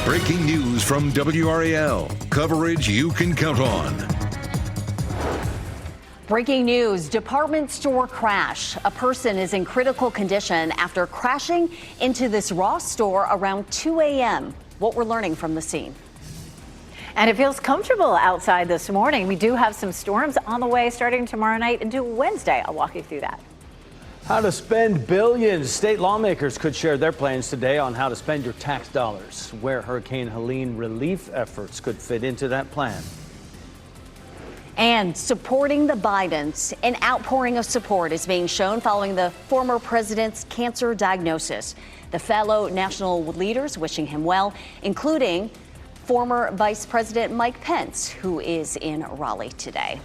Breaking news from WRAL. Coverage you can count on. Breaking news, department store crash. A person is in critical condition after crashing into this Ross store around 2 a.m. What we're learning from the scene. And it feels comfortable outside this morning. We do have some storms on the way starting tomorrow night into Wednesday. I'll walk you through that. How to spend billions. State lawmakers could share their plans today on how to spend your tax dollars, where Hurricane Helene relief efforts could fit into that plan. And supporting the Bidens, an outpouring of support is being shown following the former president's cancer diagnosis. The fellow national leaders wishing him well, including former Vice President Mike Pence, who is in Raleigh today.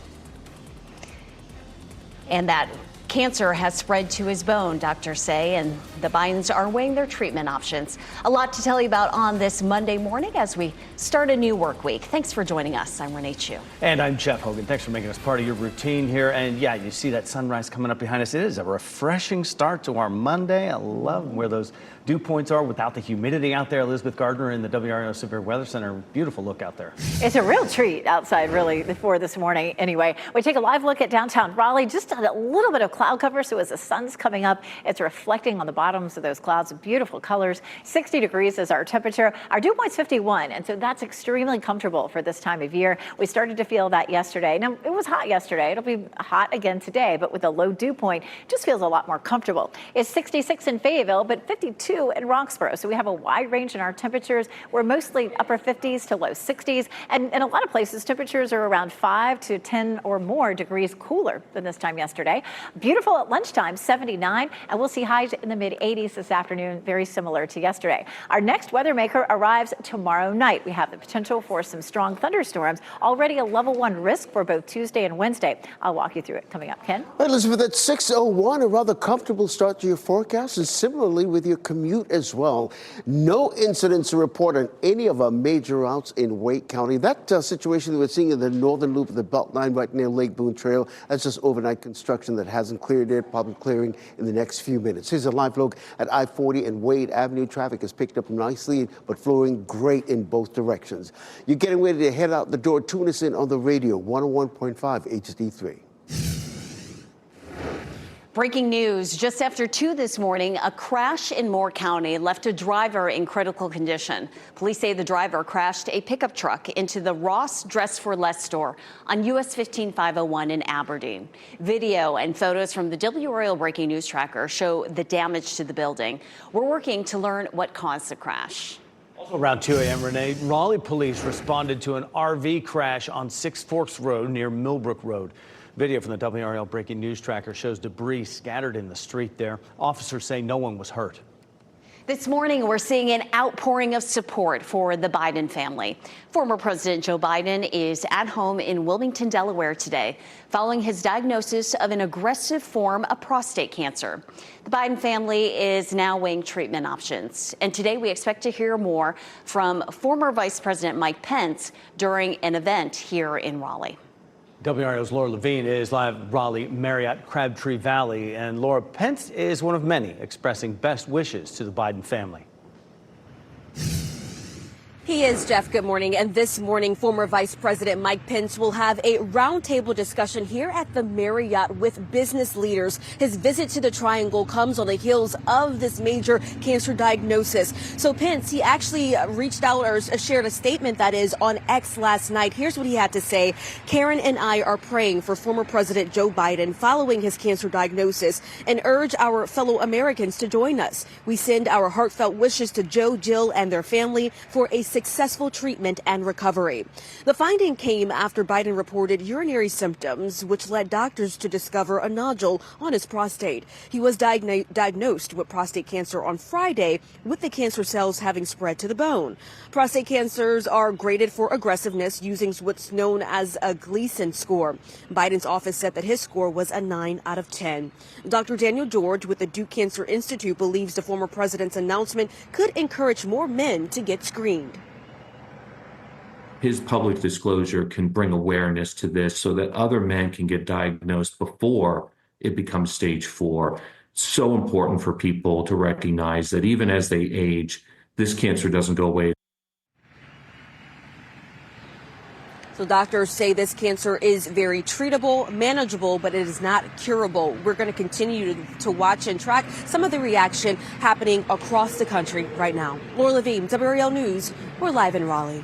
And that cancer has spread to his bone, doctors say, and the Bidens are weighing their treatment options. A lot to tell you about on this Monday morning as we start a new work week. Thanks for joining us. I'm Renee Chu. And I'm Jeff Hogan. Thanks for making us part of your routine here. And yeah, you see that sunrise coming up behind us. It is a refreshing start to our Monday. I love where those dew points are without the humidity out there. Elizabeth Gardner in the WRAL Severe Weather Center. Beautiful look out there. It's a real treat outside, really, for this morning. Anyway, we take a live look at downtown Raleigh. Just a little bit of cloud cover, so as the sun's coming up, it's reflecting on the bottoms of those clouds. Beautiful colors. 60 degrees is our temperature. Our dew point's 51, and so that's extremely comfortable for this time of year. We started to feel that yesterday. Now, it was hot yesterday. It'll be hot again today, but with a low dew point, it just feels a lot more comfortable. It's 66 in Fayetteville, but 52 in Roxborough. So we have a wide range in our temperatures. We're mostly upper 50s to low 60s, and in a lot of places, temperatures are around 5 to 10 or more degrees cooler than this time yesterday. Beautiful at lunchtime, 79, and we'll see highs in the mid-80s this afternoon, very similar to yesterday. Our next weather maker arrives tomorrow night. We have the potential for some strong thunderstorms, already a level 1 risk for both Tuesday and Wednesday. I'll walk you through it coming up. Ken? Hey, Elizabeth, at 6:01, a rather comfortable start to your forecast, and similarly with your commute as well. No incidents to report on any of our major routes in Wake County. That situation that we're seeing in the northern loop of the Beltline right near Lake Boone Trail, that's just overnight construction that hasn't cleared yet, probably clearing in the next few minutes. Here's a live look at I-40 and Wade Avenue. Traffic has picked up nicely, but flowing great in both directions. You're getting ready to head out the door. Tune us in on the radio, 101.5 HD3. Breaking news, just after 2 this morning, a crash in Moore County left a driver in critical condition. Police say the driver crashed a pickup truck into the Ross Dress for Less store on US 15501 in Aberdeen. Video and photos from the WRAL Breaking News Tracker show the damage to the building. We're working to learn what caused the crash. Also around 2 a.m., Renee, Raleigh police responded to an RV crash on Six Forks Road near Millbrook Road. Video from the WRAL Breaking News Tracker shows debris scattered in the street there. Officers say no one was hurt. This morning, we're seeing an outpouring of support for the Biden family. Former President Joe Biden is at home in Wilmington, Delaware today, following his diagnosis of an aggressive form of prostate cancer. The Biden family is now weighing treatment options. And today, we expect to hear more from former Vice President Mike Pence during an event here in Raleigh. WRAL's Laura Levine is live at Raleigh Marriott Crabtree Valley. And Laura, Pence is one of many expressing best wishes to the Biden family. He is, Jeff. Good morning. And this morning, former Vice President Mike Pence will have a roundtable discussion here at the Marriott with business leaders. His visit to the Triangle comes on the heels of this major cancer diagnosis. So Pence, he actually reached out or shared a statement that is on X last night. Here's what he had to say. Karen and I are praying for former President Joe Biden following his cancer diagnosis and urge our fellow Americans to join us. We send our heartfelt wishes to Joe, Jill, and their family for a successful treatment and recovery. The finding came after Biden reported urinary symptoms, which led doctors to discover a nodule on his prostate. He was diagnosed with prostate cancer on Friday, with the cancer cells having spread to the bone. Prostate cancers are graded for aggressiveness using what's known as a Gleason score. Biden's office said that his score was a 9 out of 10. Dr. Daniel George with the Duke Cancer Institute believes the former president's announcement could encourage more men to get screened. His public disclosure can bring awareness to this so that other men can get diagnosed before it becomes stage 4. It's so important for people to recognize that even as they age, this cancer doesn't go away. So doctors say this cancer is very treatable, manageable, but it is not curable. We're going to continue to watch and track some of the reaction happening across the country right now. Laura Levine, WRAL News. We're live in Raleigh.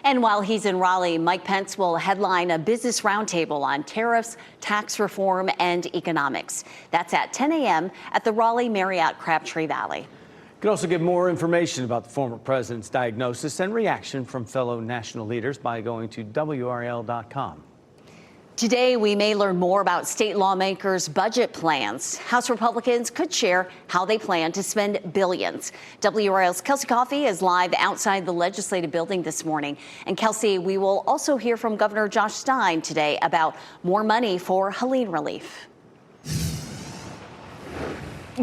And while he's in Raleigh, Mike Pence will headline a business roundtable on tariffs, tax reform, and economics. That's at 10 a.m. at the Raleigh Marriott Crabtree Valley. You can also get more information about the former president's diagnosis and reaction from fellow national leaders by going to WRAL.com. Today, we may learn more about state lawmakers' budget plans. House Republicans could share how they plan to spend billions. WRAL's Kelsey Coffey is live outside the legislative building this morning. And Kelsey, we will also hear from Governor Josh Stein today about more money for Helene relief.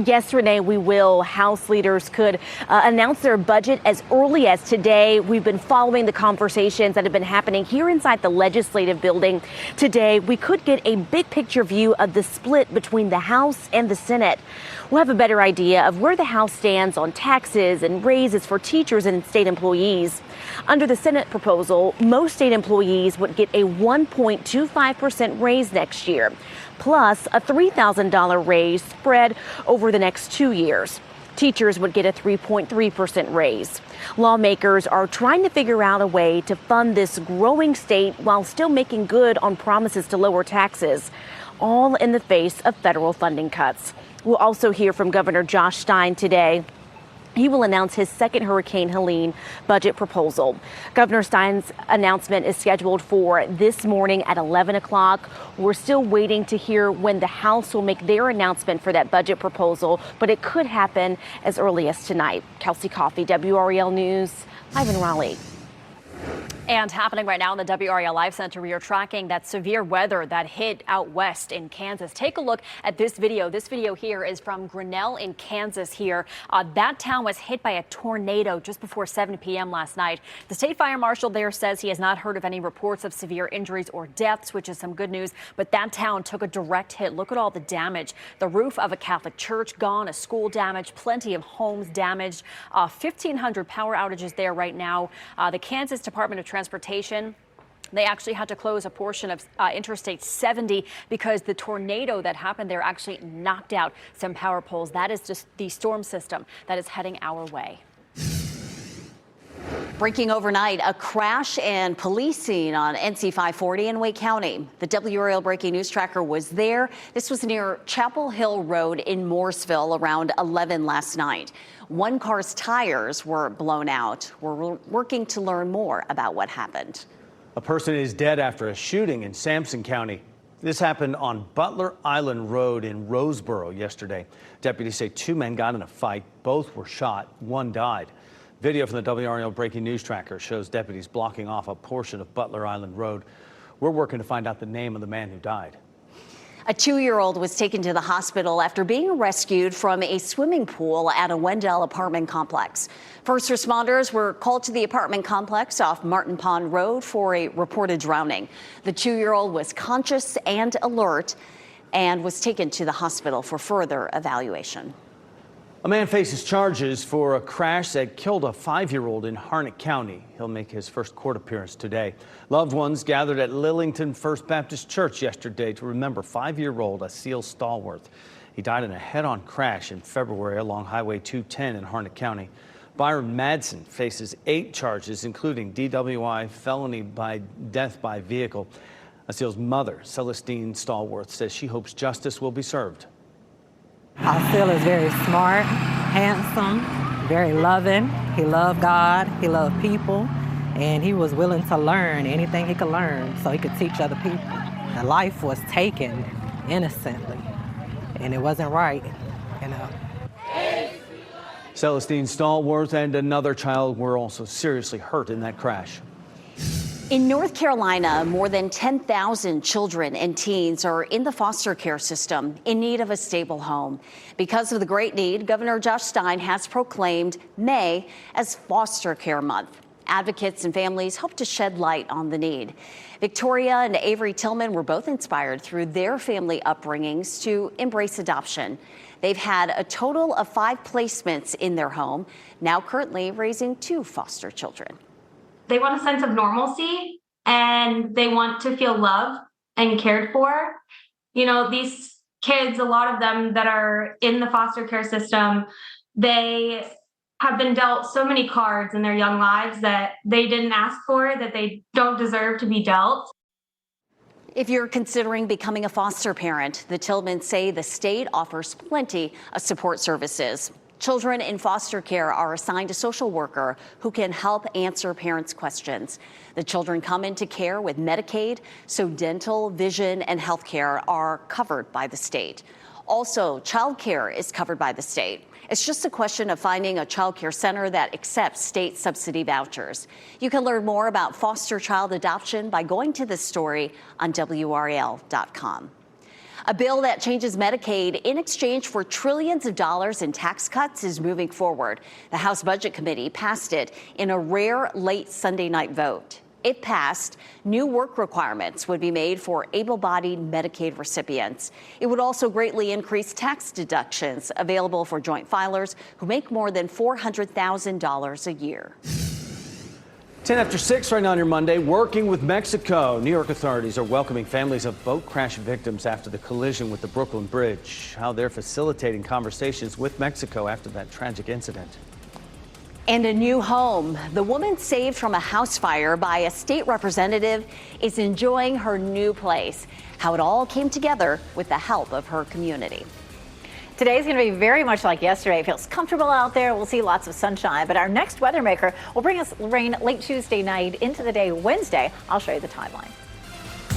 Yes, Renee, we will. House leaders could announce their budget as early as today. We've been following the conversations that have been happening here inside the legislative building. Today, we could get a big picture view of the split between the House and the Senate. We'll have a better idea of where the House stands on taxes and raises for teachers and state employees. Under the Senate proposal, most state employees would get a 1.25% raise next year, plus a $3,000 raise spread over the next 2 years. Teachers would get a 3.3% raise. Lawmakers are trying to figure out a way to fund this growing state while still making good on promises to lower taxes, all in the face of federal funding cuts. We'll also hear from Governor Josh Stein today. He will announce his second Hurricane Helene budget proposal. Governor Stein's announcement is scheduled for this morning at 11 o'clock. We're still waiting to hear when the House will make their announcement for that budget proposal, but it could happen as early as tonight. Kelsey Coffey, WRAL News, live in Raleigh. And happening right now in the WRAL Live Center, we are tracking that severe weather that hit out west in Kansas. Take a look at this video. This video here is from Grinnell in Kansas here. That town was hit by a tornado just before 7 p.m. last night. The state fire marshal there says he has not heard of any reports of severe injuries or deaths, which is some good news. But that town took a direct hit. Look at all the damage. The roof of a Catholic church gone, a school damaged, plenty of homes damaged, 1,500 power outages there right now. The Kansas Department of Transportation, they actually had to close a portion of Interstate 70 because the tornado that happened there actually knocked out some power poles. That is just the storm system that is heading our way. Breaking overnight, a crash and police scene on NC 540 in Wake County. The WRAL Breaking News Tracker was there. This was near Chapel Hill Road in Mooresville around 11 last night. One car's tires were blown out. We're working to learn more about what happened. A person is dead after a shooting in Sampson County. This happened on Butler Island Road in Roseboro yesterday. Deputies say 2 men got in a fight. Both were shot. One died. Video from the WRAL Breaking News Tracker shows deputies blocking off a portion of Butler Island Road. We're working to find out the name of the man who died. A 2-year-old was taken to the hospital after being rescued from a swimming pool at a Wendell apartment complex. First responders were called to the apartment complex off Martin Pond Road for a reported drowning. The 2-year-old was conscious and alert and was taken to the hospital for further evaluation. A man faces charges for a crash that killed a 5-year-old in Harnett County. He'll make his first court appearance today. Loved ones gathered at Lillington First Baptist Church yesterday to remember 5-year-old Asil Stallworth. He died in a head-on crash in February along Highway 210 in Harnett County. Byron Madsen faces 8 charges, including DWI, felony by death by vehicle. Asil's mother, Celestine Stallworth, says she hopes justice will be served. Asil is very smart, handsome, very loving. He loved God, he loved people, and he was willing to learn anything he could learn so he could teach other people. The life was taken innocently, and it wasn't right, you know. Celestine Stallworth and another child were also seriously hurt in that crash. In North Carolina, more than 10,000 children and teens are in the foster care system in need of a stable home. Because of the great need, Governor Josh Stein has proclaimed May as Foster Care Month. Advocates and families hope to shed light on the need. Victoria and Avery Tillman were both inspired through their family upbringings to embrace adoption. They've had a total of 5 placements in their home, now currently raising 2 foster children. They want a sense of normalcy and they want to feel loved and cared for. You know, these kids, a lot of them that are in the foster care system, they have been dealt so many cards in their young lives that they didn't ask for, that they don't deserve to be dealt. If you're considering becoming a foster parent, the Tillmans say the state offers plenty of support services. Children in foster care are assigned a social worker who can help answer parents' questions. The children come into care with Medicaid, so dental, vision, and health care are covered by the state. Also, child care is covered by the state. It's just a question of finding a child care center that accepts state subsidy vouchers. You can learn more about foster child adoption by going to this story on WRAL.com. A bill that changes Medicaid in exchange for trillions of dollars in tax cuts is moving forward. The House Budget Committee passed it in a rare late Sunday night vote. If passed, new work requirements would be made for able-bodied Medicaid recipients. It would also greatly increase tax deductions available for joint filers who make more than $400,000 a year. 10 after 6 right now on your Monday. Working with Mexico. New York authorities are welcoming families of boat crash victims after the collision with the Brooklyn Bridge. How they're facilitating conversations with Mexico after that tragic incident. And a new home. The woman saved from a house fire by a state representative is enjoying her new place. How it all came together with the help of her community. Today's going to be very much like yesterday. It feels comfortable out there. We'll see lots of sunshine, but our next weather maker will bring us rain late Tuesday night into the day Wednesday. I'll show you the timeline.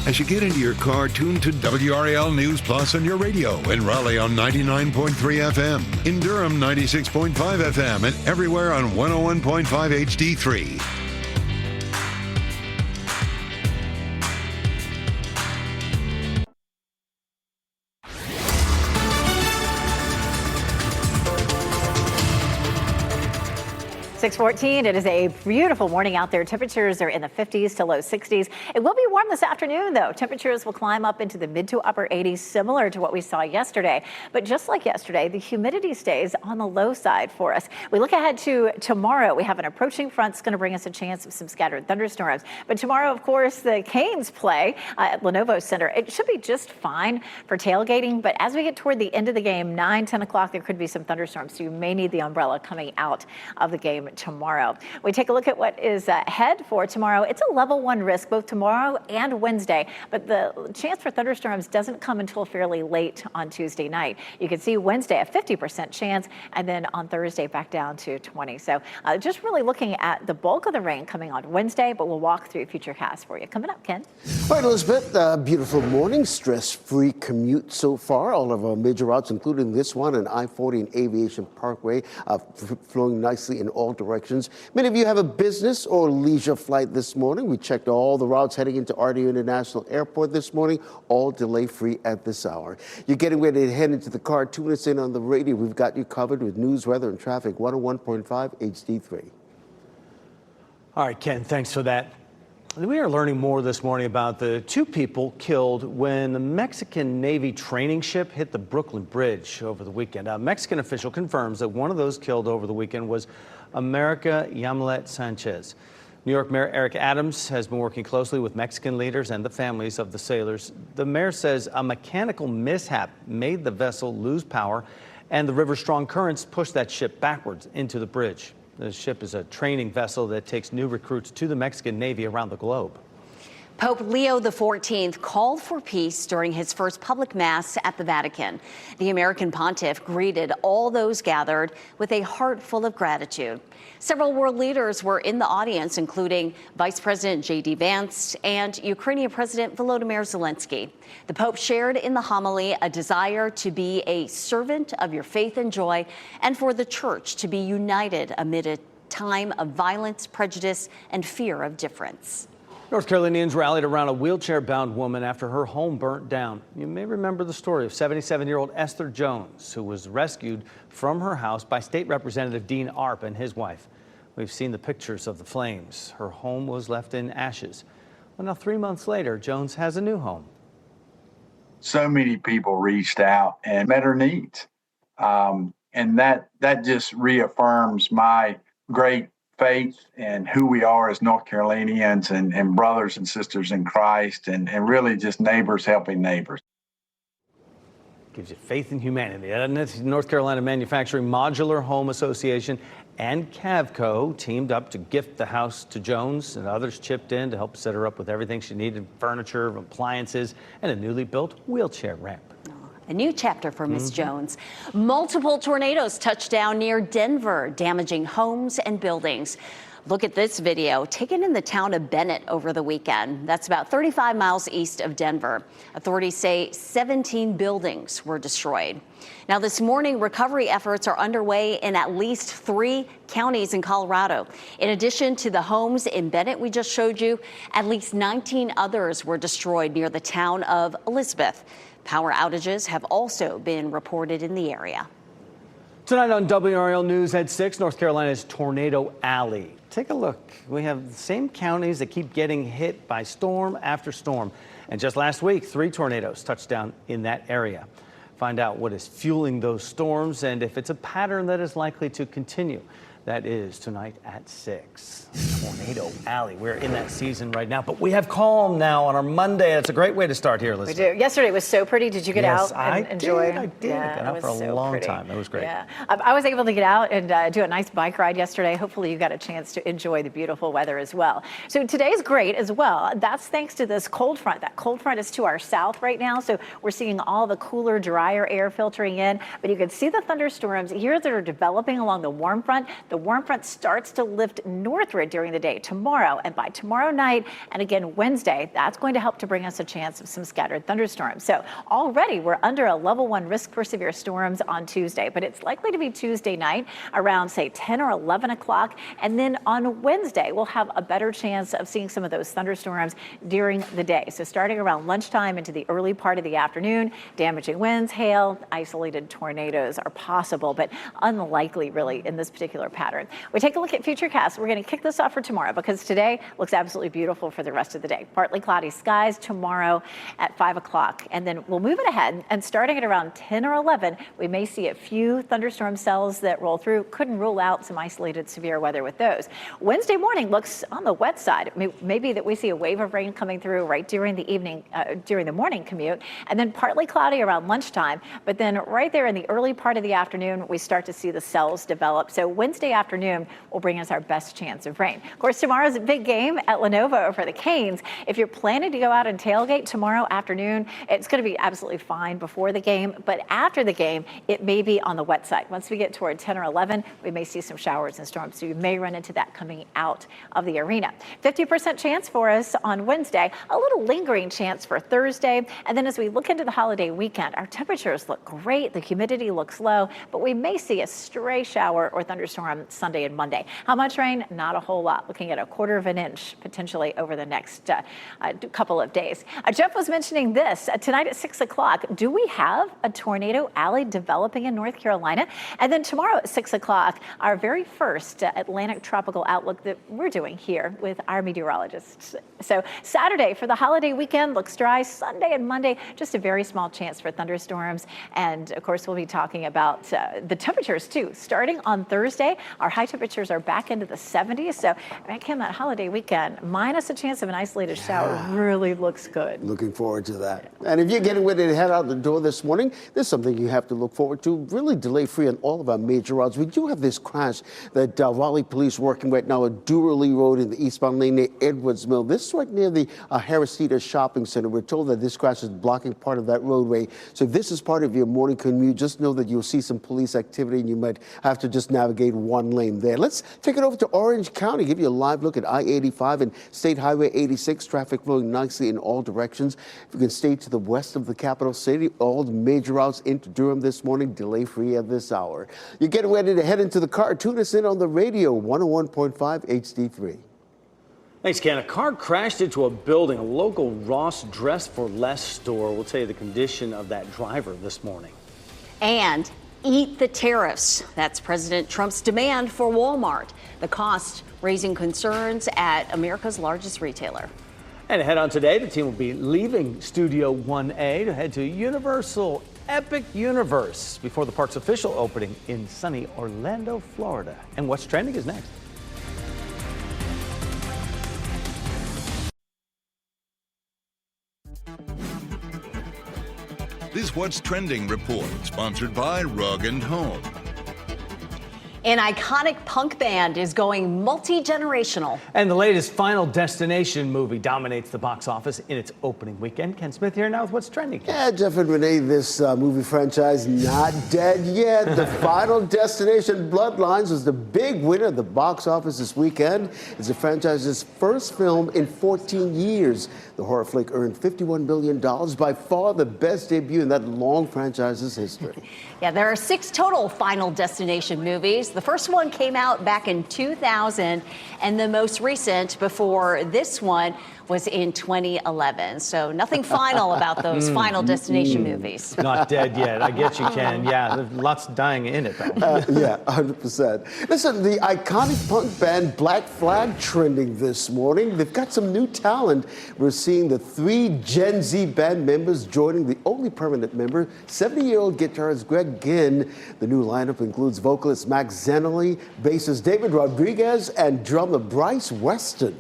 As you get into your car, tune to WRAL News Plus on your radio. In Raleigh on 99.3 FM. In Durham, 96.5 FM. And everywhere on 101.5 HD3. 6:14. It is a beautiful morning out there. Temperatures are in the 50s to low 60s. It will be warm this afternoon, though. Temperatures will climb up into the mid to upper 80s, similar to what we saw yesterday. But just like yesterday, the humidity stays on the low side for us. We look ahead to tomorrow. We have an approaching front that's going to bring us a chance of some scattered thunderstorms. But tomorrow, of course, the Canes play at Lenovo Center. It should be just fine for tailgating. But as we get toward the end of the game, 9, 10 o'clock, there could be some thunderstorms. So you may need the umbrella coming out of the game tomorrow. We take a look at what is ahead for tomorrow. It's a level 1 risk both tomorrow and Wednesday, but the chance for thunderstorms doesn't come until fairly late on Tuesday night. You can see Wednesday a 50% chance, and then on Thursday back down to 20. So just really looking at the bulk of the rain coming on Wednesday, but we'll walk through future casts for you. Coming up, Ken. All right, Elizabeth, beautiful morning, stress-free commute so far. All of our major routes, including this one and I-40 and Aviation Parkway, flowing nicely in all directions. Many of you have a business or leisure flight this morning. We checked all the routes heading into RDU International Airport this morning, all delay-free at this hour. You're getting ready to head into the car. Tune us in on the radio. We've got you covered with news, weather, and traffic. 101.5 HD3. All right, Ken, thanks for that. We are learning more this morning about the 2 people killed when the Mexican Navy training ship hit the Brooklyn Bridge over the weekend. A Mexican official confirms that one of those killed over the weekend was America Yamilet Sanchez. New York Mayor Eric Adams has been working closely with Mexican leaders and the families of the sailors. The mayor says a mechanical mishap made the vessel lose power, and the river's strong currents pushed that ship backwards into the bridge. The ship is a training vessel that takes new recruits to the Mexican Navy around the globe. Pope Leo XIV called for peace during his first public mass at the Vatican. The American pontiff greeted all those gathered with a heart full of gratitude. Several world leaders were in the audience, including Vice President J.D. Vance and Ukrainian President Volodymyr Zelensky. The Pope shared in the homily a desire to be a servant of your faith and joy, and for the Church to be united amid a time of violence, prejudice, and fear of difference. North Carolinians rallied around a wheelchair-bound woman after her home burnt down. You may remember the story of 77-year-old Esther Jones, who was rescued from her house by State Representative Dean Arp and his wife. We've seen the pictures of the flames. Her home was left in ashes. Well, now 3 months later, Jones has a new home. So many people reached out and met her needs. And that just reaffirms my great faith and who we are as North Carolinians and brothers and sisters in Christ and really just neighbors helping neighbors. Gives you faith in humanity, doesn't it? North Carolina Manufacturing Modular Home Association and Cavco teamed up to gift the house to Jones, and others chipped in to help set her up with everything she needed: furniture, appliances, and a newly built wheelchair ramp. A new chapter for Miss Jones. Multiple tornadoes touched down near Denver, damaging homes and buildings. Look at this video taken in the town of Bennett over the weekend. That's about 35 miles east of Denver. Authorities say 17 buildings were destroyed. Now, this morning, recovery efforts are underway in at least 3 counties in Colorado. In addition to the homes in Bennett we just showed you, at least 19 others were destroyed near the town of Elizabeth. Power outages have also been reported in the area. Tonight on WRAL News at 6, North Carolina's Tornado Alley. Take a look. We have the same counties that keep getting hit by storm after storm. And just last week, 3 tornadoes touched down in that area. Find out what is fueling those storms and if it's a pattern that is likely to continue. That is tonight at 6. Tornado Alley. We're in that season right now, but we have calm now on our Monday. That's a great way to start here, Elizabeth. We do. Yesterday was so pretty. Did you get out and enjoy? I did. I got out for a long time. It was great. Yeah, I was able to get out and do a nice bike ride yesterday. Hopefully you got a chance to enjoy the beautiful weather as well. So today's great as well. That's thanks to this cold front. That cold front is to our south right now, so we're seeing all the cooler, drier air filtering in. But you can see the thunderstorms here that are developing along the warm front. The warm front starts to lift northward during the day tomorrow, and by tomorrow night and again Wednesday, that's going to help to bring us a chance of some scattered thunderstorms. So already we're under a level 1 risk for severe storms on Tuesday, but it's likely to be Tuesday night around, say, 10 or 11 o'clock. And then on Wednesday, we'll have a better chance of seeing some of those thunderstorms during the day. So starting around lunchtime into the early part of the afternoon, damaging winds, hail, isolated tornadoes are possible, but unlikely really in this particular pattern. We take a look at Futurecast. We're going to kick this off for tomorrow because today looks absolutely beautiful for the rest of the day. Partly cloudy skies tomorrow at 5 o'clock. And then we'll move it ahead. And starting at around 10 or 11, we may see a few thunderstorm cells that roll through. Couldn't rule out some isolated severe weather with those. Wednesday morning looks on the wet side. Maybe that we see a wave of rain coming through right during the evening, during the morning commute. And then partly cloudy around lunchtime. But then right there in the early part of the afternoon, we start to see the cells develop. So Wednesday afternoon will bring us our best chance of rain. Of course, tomorrow's a big game at Lenovo for the Canes. If you're planning to go out and tailgate tomorrow afternoon, it's going to be absolutely fine before the game, but after the game, it may be on the wet side. Once we get toward 10 or 11, we may see some showers and storms, so you may run into that coming out of the arena. 50% chance for us on Wednesday, a little lingering chance for Thursday, and then as we look into the holiday weekend, our temperatures look great, the humidity looks low, but we may see a stray shower or thunderstorm Sunday and Monday. How much rain? Not a whole lot. Looking at a 1/4 inch potentially over the next couple of days. Jeff was mentioning this tonight at 6 o'clock. Do we have a tornado alley developing in North Carolina? And then tomorrow at 6 o'clock, our very first Atlantic tropical outlook that we're doing here with our meteorologists. So Saturday for the holiday weekend looks dry. Sunday and Monday, just a very small chance for thunderstorms. And of course, we'll be talking about the temperatures too. Starting on Thursday, our high temperatures are back into the 70s. So again, that holiday weekend, minus a chance of an isolated shower, really looks good. Looking forward to that. And if you're getting ready to head out the door this morning, there's something you have to look forward to. Really delay-free on all of our major routes. We do have this crash that Raleigh police working right now at Durley Road in the eastbound lane near Edwards Mill. This is right near the Harris Theater Shopping Center. We're told that this crash is blocking part of that roadway. So if this is part of your morning commute, just know that you'll see some police activity and you might have to just navigate one lane there. Let's take it over to Orange County, give you a live look at I-85 and State Highway 86. Traffic flowing nicely in all directions. If you can stay to the west of the capital city, all the major routes into Durham this morning, delay-free at this hour. You're getting ready to head into the car. Tune us in on the radio, 101.5 HD3. Thanks, Ken. A car crashed into a building, a local Ross Dress for Less store. We'll tell you the condition of that driver this morning. And eat the tariffs. That's President Trump's demand for Walmart. The cost raising concerns at America's largest retailer. And ahead on today, the team will be leaving Studio 1A to head to Universal Epic Universe before the park's official opening in sunny Orlando, Florida. And what's trending is next. today's What's Trending report, sponsored by Rug and Home. An iconic punk band is going multi-generational. And the latest Final Destination movie dominates the box office in its opening weekend. Ken Smith here now with What's Trending. Yeah, Jeff and Renee, this movie franchise not dead yet. The Final Destination Bloodlines was the big winner of the box office this weekend. It's the franchise's first film in 14 years. The horror flick earned $51 million, by far the best debut in that long franchise's history. Yeah, there are 6 total Final Destination movies. The first one came out back in 2000, and the most recent before this one was in 2011. So nothing final about those Final Destination movies. Not dead yet. I get you, Ken. Yeah, there's lots dying in it, though. Yeah, 100%. Listen, the iconic punk band Black Flag trending this morning. They've got some new talent. We're seeing the 3 Gen Z band members joining the only permanent member, 70-year-old guitarist Greg Ginn. The new lineup includes vocalist Max Zenelli, bassist David Rodriguez, and drummer Bryce Weston.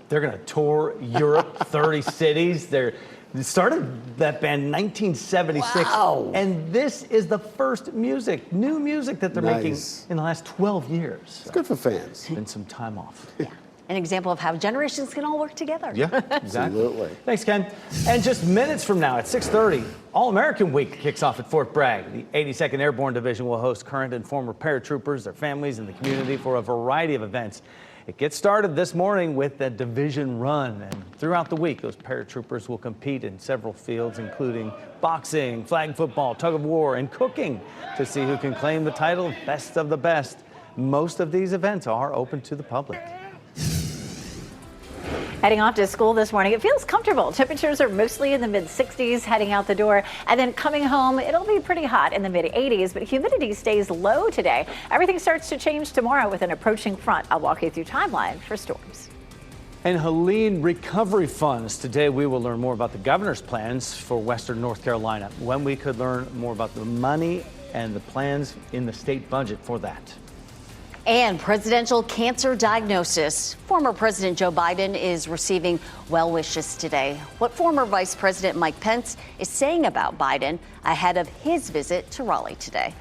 They're going to tour Europe, 30 cities. They started that band in 1976. Wow. And this is the first new music that they're making in the last 12 years. It's good for fans. It's been some time off. Yeah. An example of how generations can all work together. Yeah, exactly. Absolutely. Thanks, Ken. And just minutes from now at 6:30, All-American Week kicks off at Fort Bragg. The 82nd Airborne Division will host current and former paratroopers, their families, and the community for a variety of events. It gets started this morning with the division run, and throughout the week, those paratroopers will compete in several fields, including boxing, flag football, tug of war, and cooking, to see who can claim the title of Best of the Best. Most of these events are open to the public. Heading off to school this morning, it feels comfortable. Temperatures are mostly in the mid-60s heading out the door, and then coming home, it'll be pretty hot in the mid-80s, but humidity stays low today. Everything starts to change tomorrow with an approaching front. I'll walk you through timeline for storms. And Helene recovery funds. Today we will learn more about the governor's plans for Western North Carolina, when we could learn more about the money and the plans in the state budget for that. And presidential cancer diagnosis. Former President Joe Biden is receiving well wishes today. What former Vice President Mike Pence is saying about Biden ahead of his visit to Raleigh today.